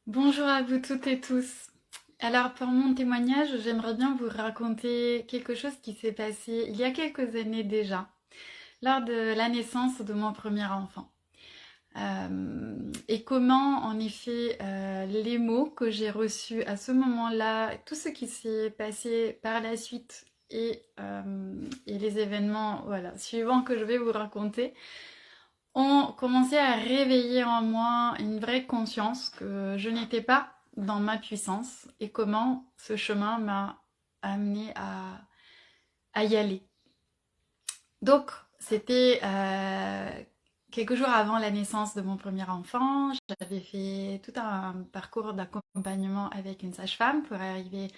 Bonjour à vous toutes et tous. Alors pour mon témoignage, j'aimerais bien vous raconter quelque chose qui s'est passé il y a quelques années déjà, lors de la naissance de mon premier enfant. Et comment en effet les mots que j'ai reçus à ce moment-là, tout ce qui s'est passé par la suite et les événements voilà, suivants que je vais vous raconter ont commencé à réveiller en moi une vraie conscience que je n'étais pas dans ma puissance et comment ce chemin m'a amené à y aller. Donc, c'était quelques jours avant la naissance de mon premier enfant. J'avais fait tout un parcours d'accompagnement avec une sage-femme pour arriver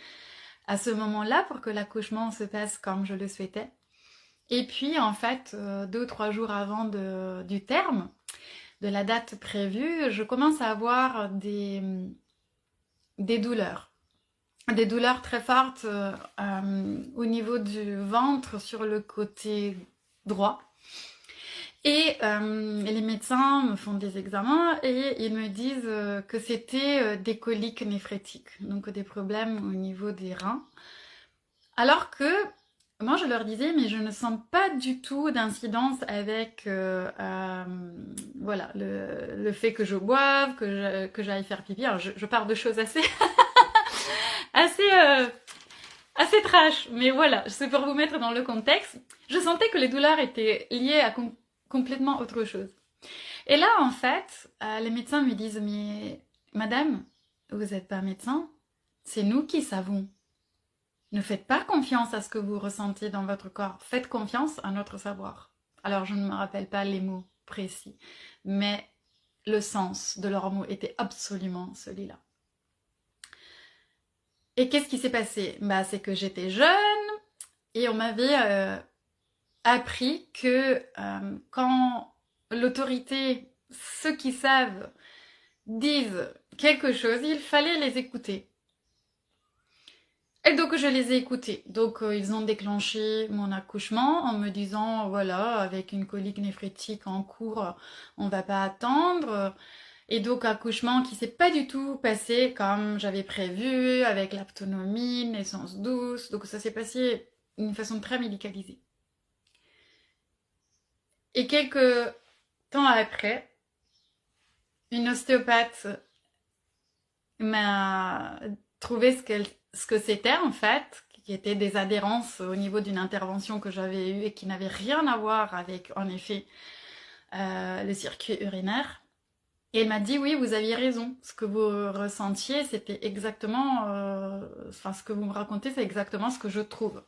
à ce moment-là, pour que l'accouchement se passe comme je le souhaitais. Et puis, en fait, 2 ou 3 jours avant du terme, de la date prévue, je commence à avoir des douleurs. Des douleurs très fortes au niveau du ventre sur le côté droit. Et les médecins me font des examens et ils me disent que c'était des coliques néphrétiques, donc des problèmes au niveau des reins. Alors que moi, je leur disais, mais je ne sens pas du tout d'incidence avec voilà, le fait que je boive, que j'aille faire pipi. Alors, je parle de choses assez, assez trash, mais voilà, c'est pour vous mettre dans le contexte. Je sentais que les douleurs étaient liées à complètement autre chose. Et là, en fait, les médecins me disent, mais madame, vous n'êtes pas médecin, c'est nous qui savons. Ne faites pas confiance à ce que vous ressentez dans votre corps. Faites confiance à notre savoir. Alors, je ne me rappelle pas les mots précis, mais le sens de leurs mots était absolument celui-là. Et qu'est-ce qui s'est passé? Bah, c'est que j'étais jeune et on m'avait appris que quand l'autorité, ceux qui savent, disent quelque chose, il fallait les écouter. Et donc je les ai écoutés. Donc ils ont déclenché mon accouchement en me disant voilà, avec une colique néphrétique en cours, on va pas attendre. Et donc accouchement qui s'est pas du tout passé comme j'avais prévu, avec l'autonomie, naissance douce. Donc ça s'est passé d'une façon très médicalisée. Et quelques temps après, une ostéopathe m'a trouvé ce que c'était en fait, qui étaient des adhérences au niveau d'une intervention que j'avais eue et qui n'avait rien à voir avec, en effet, le circuit urinaire. Et elle m'a dit, oui, vous aviez raison. Ce que vous ressentiez, c'était exactement, enfin, ce que vous me racontez, c'est exactement ce que je trouve.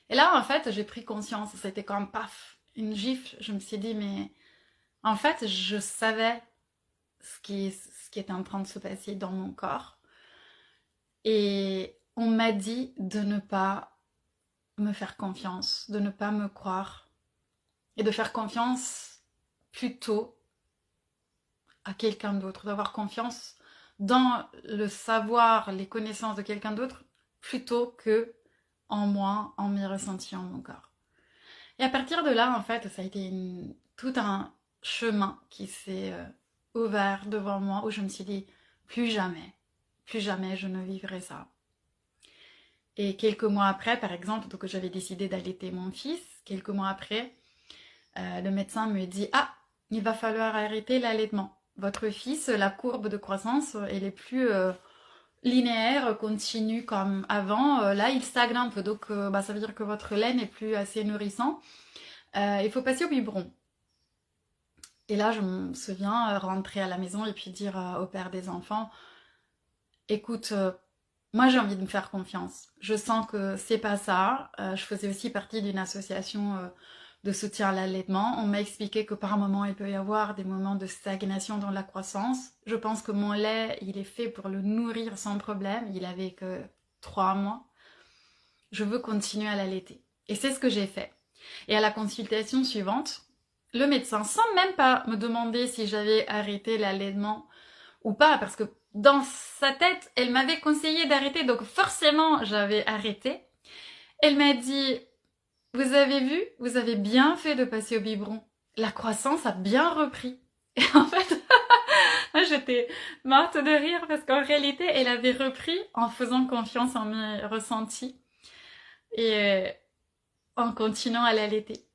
Et là, en fait, j'ai pris conscience. C'était comme paf, une gifle. Je me suis dit, mais en fait, je savais ce qui était en train de se passer dans mon corps. Et on m'a dit de ne pas me faire confiance, de ne pas me croire et de faire confiance plutôt à quelqu'un d'autre, d'avoir confiance dans le savoir, les connaissances de quelqu'un d'autre plutôt que en moi, en mes ressentis, en mon corps. Et à partir de là, en fait, ça a été tout un chemin qui s'est ouvert devant moi où je me suis dit plus jamais je ne vivrai ça. Et quelques mois après, par exemple, donc j'avais décidé d'allaiter mon fils. Quelques mois après, le médecin me dit ah, il va falloir arrêter l'allaitement. Votre fils, la courbe de croissance, elle est plus linéaire, continue comme avant. Là, il stagne un peu, donc bah, ça veut dire que votre lait n'est plus assez nourrissant. Il faut passer au biberon. Et là, je me souviens rentrer à la maison et puis dire au père des enfants, écoute, moi j'ai envie de me faire confiance. Je sens que c'est pas ça. Je faisais aussi partie d'une association de soutien à l'allaitement. On m'a expliqué que par moment il peut y avoir des moments de stagnation dans la croissance. Je pense que mon lait, il est fait pour le nourrir sans problème. Il avait que 3 mois. Je veux continuer à l'allaiter. Et c'est ce que j'ai fait. Et à la consultation suivante, le médecin, sans même pas me demander si j'avais arrêté l'allaitement ou pas, parce que dans sa tête, elle m'avait conseillé d'arrêter, donc forcément j'avais arrêté. Elle m'a dit, vous avez vu, vous avez bien fait de passer au biberon. La croissance a bien repris. Et en fait, moi j'étais morte de rire parce qu'en réalité, elle avait repris en faisant confiance en mes ressentis et en continuant à l'allaiter.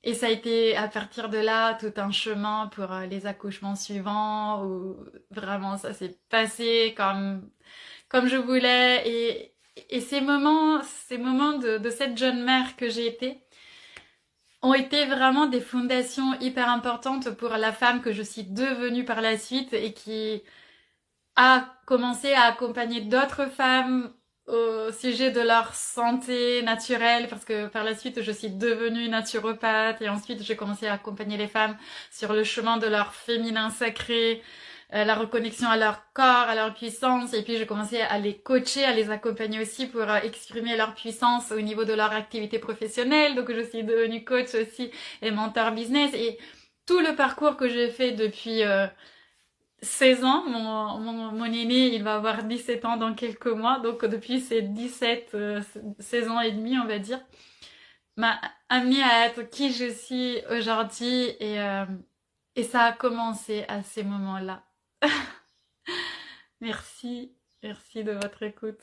Et ça a été à partir de là tout un chemin pour les accouchements suivants où vraiment ça s'est passé comme je voulais et ces moments de cette jeune mère que j'ai été ont été vraiment des fondations hyper importantes pour la femme que je suis devenue par la suite et qui a commencé à accompagner d'autres femmes au sujet de leur santé naturelle parce que par la suite je suis devenue naturopathe et ensuite j'ai commencé à accompagner les femmes sur le chemin de leur féminin sacré, la reconnexion à leur corps, à leur puissance et puis j'ai commencé à les coacher, à les accompagner aussi pour exprimer leur puissance au niveau de leur activité professionnelle. Donc je suis devenue coach aussi et mentor business et tout le parcours que j'ai fait depuis 16 ans, mon aîné, il va avoir 17 ans dans quelques mois, donc depuis ces 17, 16 ans et demi, on va dire, m'a amené à être qui je suis aujourd'hui et ça a commencé à ces moments-là. Merci, merci de votre écoute.